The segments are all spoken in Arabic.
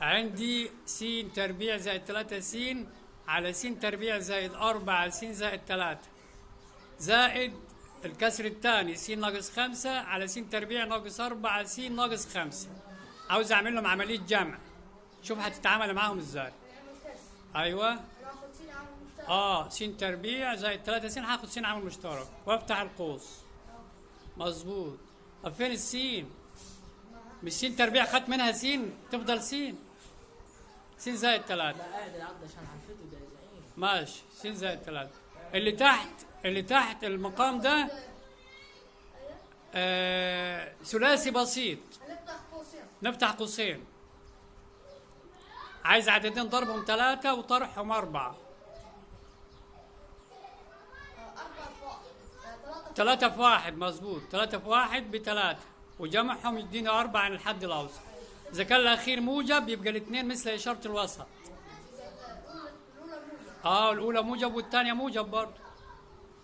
عندي س تربيع زائد 3 س على س تربيع زائد 4 على س زائد 3 زائد الكسر الثاني س ناقص 5 على س تربيع ناقص 4 على س ناقص 5. عاوز اعمل لهم عمليه جمع، شوف هتتعامل معاهم ازاي. ايوه س تربيع زائد 3 س، هاخد س عامل مشترك وافتح القوس. مظبوط. طب فين السين؟ مش س تربيع خدت منها س تفضل س زائد 3. لا قاعد العقد عشان حلفته ده زعيم. ماشي س زائد 3. اللي تحت المقام ده ثلاثي بسيط. نفتح قوسين. عايز عددين ضربهم 3 وطرحهم 4. 3 في 1 مظبوط. 3 في 1 ب3 وجمعهم يديني 4 عن الحد الأوسط. إذا كان الأخير موجب يبقى الاثنين مثل إشارة الوسط. الأولى موجب والثانية موجب برضه.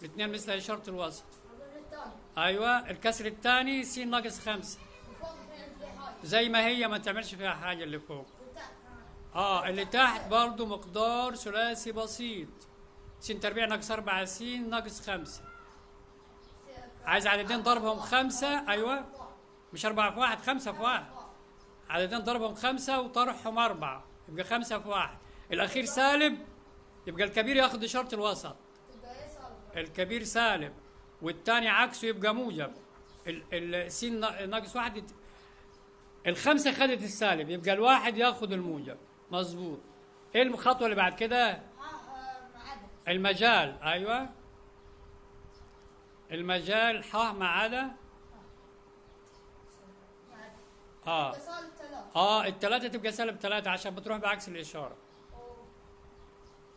الاثنين مثل إشارة الوسط. أيوه الكسر الثاني س ناقص 5 زي ما هي، ما تعملش فيها حاجة اللي فوق. اللي تحت برضه مقدار ثلاثي بسيط. س تربيع ناقص 4 س ناقص 5. عايز عددين ضربهم 5. أيوه مش 4 في 1، 5 في 1. عددين ضربهم 5 وطرحهم 4 يبقى 5 في 1. الأخير سالب يبقى الكبير ياخد إشارة الوسط. الكبير سالب والثاني عكسه يبقى موجب. الس ناقص 1 الخمسة خدت السالب يبقى الواحد ياخد الموجب. مظبوط. ايه الخطوة اللي بعد كده؟ المجال. ايوه المجال ح ما عدا الثلاثة تبقى سالب 3 عشان بتروح بعكس الإشارة.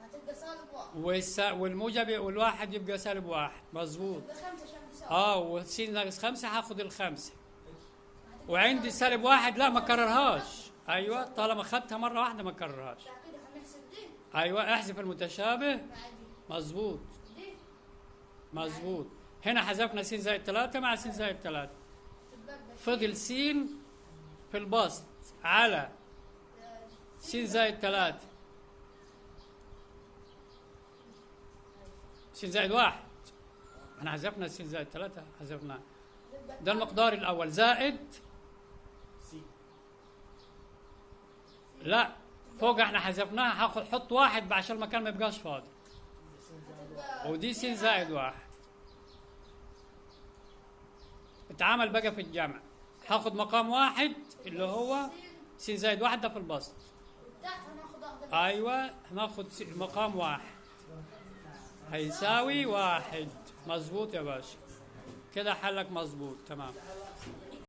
هتبقى سالب 1 والموجب والواحد يبقى سالب 1. مظبوط. والس ناقص 5 هاخد الخمسة. وعندي سالب 1 لا ما كررهاش. ايوه طالما خدتها مرة واحدة ما كررهاش. ايوه احذف المتشابه. مظبوط مظبوط. هنا حذفنا س زائد 3 مع س زائد 3. فضل س في البسط على س زائد 3 س زائد 1. احنا حذفنا س زائد 3 حذفناه. ده المقدار الاول زائد لا فوق احنا حذفناها. هاخد حط 1 عشان المكان ما يبقاش فاضي. ودي س زائد 1. اتعامل بقى في الجمع. هاخد مقام 1 اللي هو س زائد 1 ده في البسط. ايوه هناخد مقام 1 هيساوي 1. مظبوط يا باشا. كده حلك مظبوط تمام.